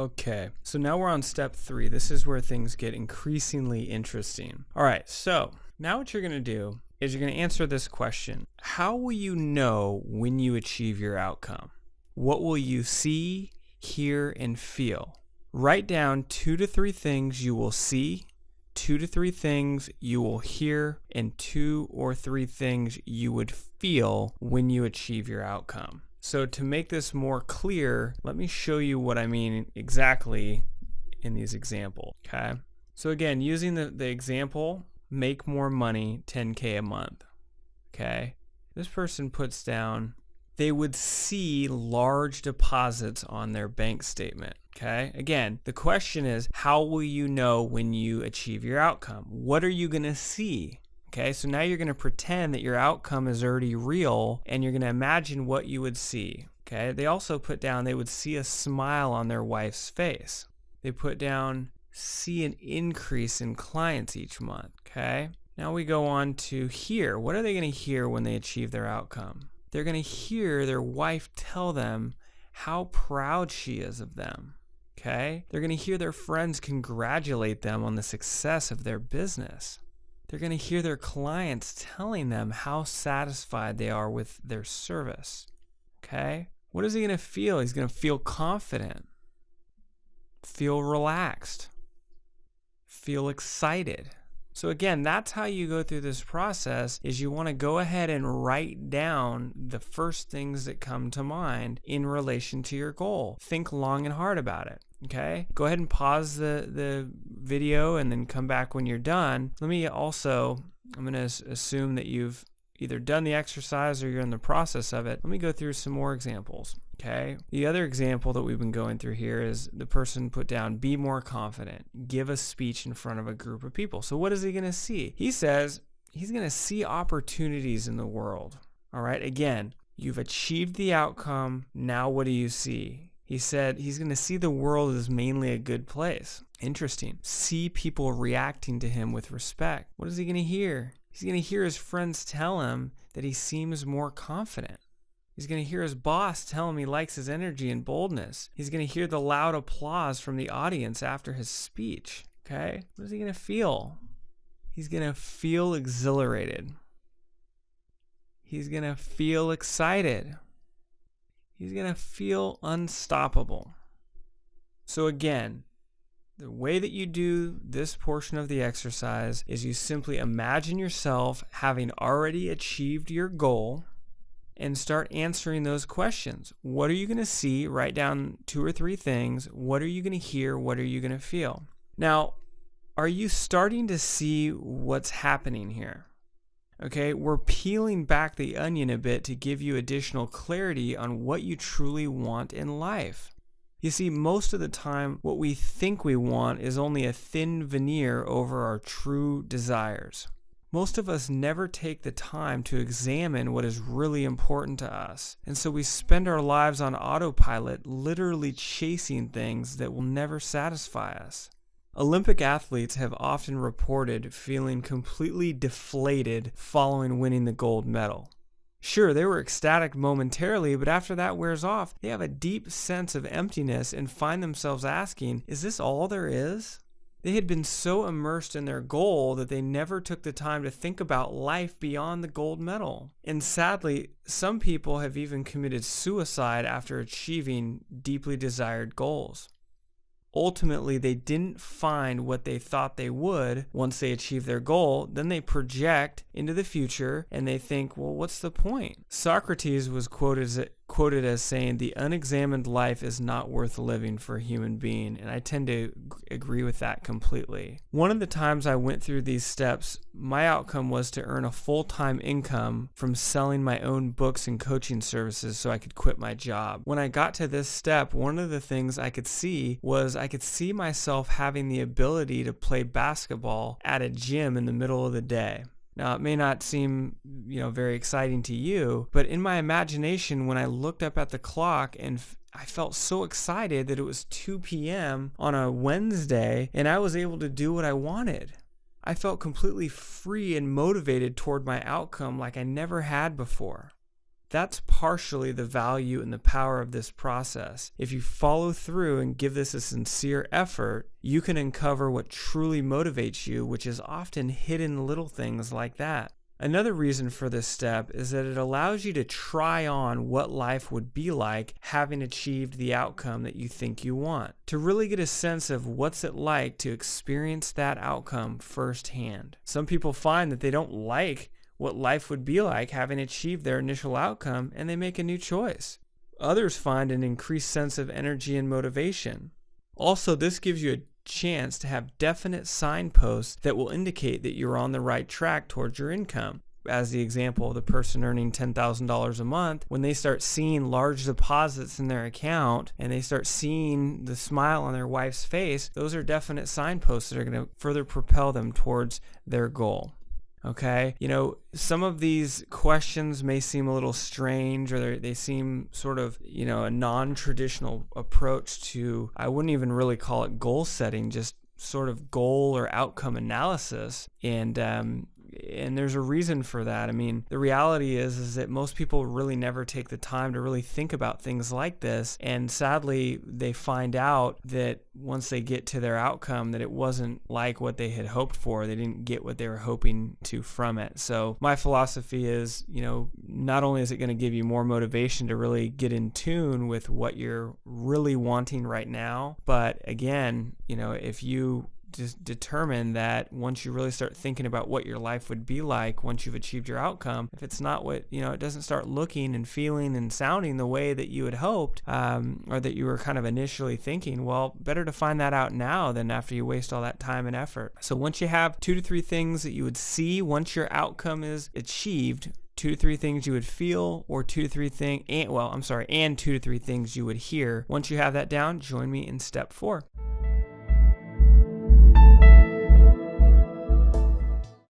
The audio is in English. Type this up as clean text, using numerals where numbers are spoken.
Okay, so now we're on step 3. This is where things get increasingly interesting. All right, so now what you're going to do is you're going to answer this question. How will you know when you achieve your outcome? What will you see, hear, and feel? Write down 2 to 3 things you will see, 2 to 3 things you will hear, and 2 or 3 things you would feel when you achieve your outcome. So to make this more clear, let me show you what I mean exactly in these examples, okay? So again, using the example, make more money, 10K a month, okay? This person puts down, they would see large deposits on their bank statement, okay? Again, the question is, how will you know when you achieve your outcome? What are you gonna see? Okay, so now you're going to pretend that your outcome is already real and you're going to imagine what you would see. Okay, they also put down they would see a smile on their wife's face. They put down see an increase in clients each month. Okay, now we go on to hear. What are they going to hear when they achieve their outcome? They're going to hear their wife tell them how proud she is of them. Okay, they're going to hear their friends congratulate them on the success of their business. They're going to hear their clients telling them how satisfied they are with their service. Okay? What is he going to feel? He's going to feel confident, feel relaxed, feel excited. So again, that's how you go through this process, is you want to go ahead and write down the first things that come to mind in relation to your goal. Think long and hard about it. Okay, go ahead and pause the video and then come back when you're done. Let me also, I'm going to assume that you've either done the exercise or you're in the process of it. Let me go through some more examples. Okay, the other example that we've been going through here is the person put down, be more confident, give a speech in front of a group of people. So what is he going to see? He says he's going to see opportunities in the world. All right, again, you've achieved the outcome. Now what do you see? He said he's going to see the world as mainly a good place. Interesting. See people reacting to him with respect. What is he going to hear? He's going to hear his friends tell him that he seems more confident. He's going to hear his boss tell him he likes his energy and boldness. He's going to hear the loud applause from the audience after his speech. Okay? What is he going to feel? He's going to feel exhilarated. He's going to feel excited. He's going to feel unstoppable. So again, the way that you do this portion of the exercise is you simply imagine yourself having already achieved your goal and start answering those questions. What are you going to see? Write down 2 or 3 things. What are you going to hear? What are you going to feel? Now, are you starting to see what's happening here? Okay, we're peeling back the onion a bit to give you additional clarity on what you truly want in life. You see, most of the time, what we think we want is only a thin veneer over our true desires. Most of us never take the time to examine what is really important to us, and so we spend our lives on autopilot, literally chasing things that will never satisfy us. Olympic athletes have often reported feeling completely deflated following winning the gold medal. Sure, they were ecstatic momentarily, but after that wears off, they have a deep sense of emptiness and find themselves asking, is this all there is? They had been so immersed in their goal that they never took the time to think about life beyond the gold medal. And sadly, some people have even committed suicide after achieving deeply desired goals. Ultimately, they didn't find what they thought they would once they achieve their goal. Then they project into the future and they think, well, what's the point? Socrates was quoted as saying, the unexamined life is not worth living for a human being. And I tend to agree with that completely. One of the times I went through these steps, my outcome was to earn a full-time income from selling my own books and coaching services so I could quit my job. When I got to this step, one of the things I could see was I could see myself having the ability to play basketball at a gym in the middle of the day. Now, it may not seem, very exciting to you, but in my imagination, when I looked up at the clock and I felt so excited that it was 2 p.m. on a Wednesday and I was able to do what I wanted. I felt completely free and motivated toward my outcome like I never had before. That's partially the value and the power of this process. If you follow through and give this a sincere effort, you can uncover what truly motivates you, which is often hidden little things like that. Another reason for this step is that it allows you to try on what life would be like having achieved the outcome that you think you want, to really get a sense of what's it like to experience that outcome firsthand. Some people find that they don't like what life would be like having achieved their initial outcome, and they make a new choice. Others find an increased sense of energy and motivation. Also, this gives you a chance to have definite signposts that will indicate that you're on the right track towards your income. As the example of the person earning $10,000 a month, when they start seeing large deposits in their account and they start seeing the smile on their wife's face, those are definite signposts that are going to further propel them towards their goal. Okay, some of these questions may seem a little strange, or they seem sort of, a non-traditional approach to, I wouldn't even really call it goal setting, just sort of goal or outcome analysis. And there's a reason for that. I mean, the reality is that most people really never take the time to really think about things like this. And sadly, they find out that once they get to their outcome, that it wasn't like what they had hoped for. They didn't get what they were hoping to from it. So my philosophy is, not only is it going to give you more motivation to really get in tune with what you're really wanting right now, but again, if you just determine that once you really start thinking about what your life would be like once you've achieved your outcome, if it's not what, it doesn't start looking and feeling and sounding the way that you had hoped, or that you were kind of initially thinking, well, better to find that out now than after you waste all that time and effort. So once you have 2 to 3 things that you would see once your outcome is achieved, 2 to 3 things you would feel, or 2 to 3 things, and 2 to 3 things you would hear. Once you have that down, join me in step 4.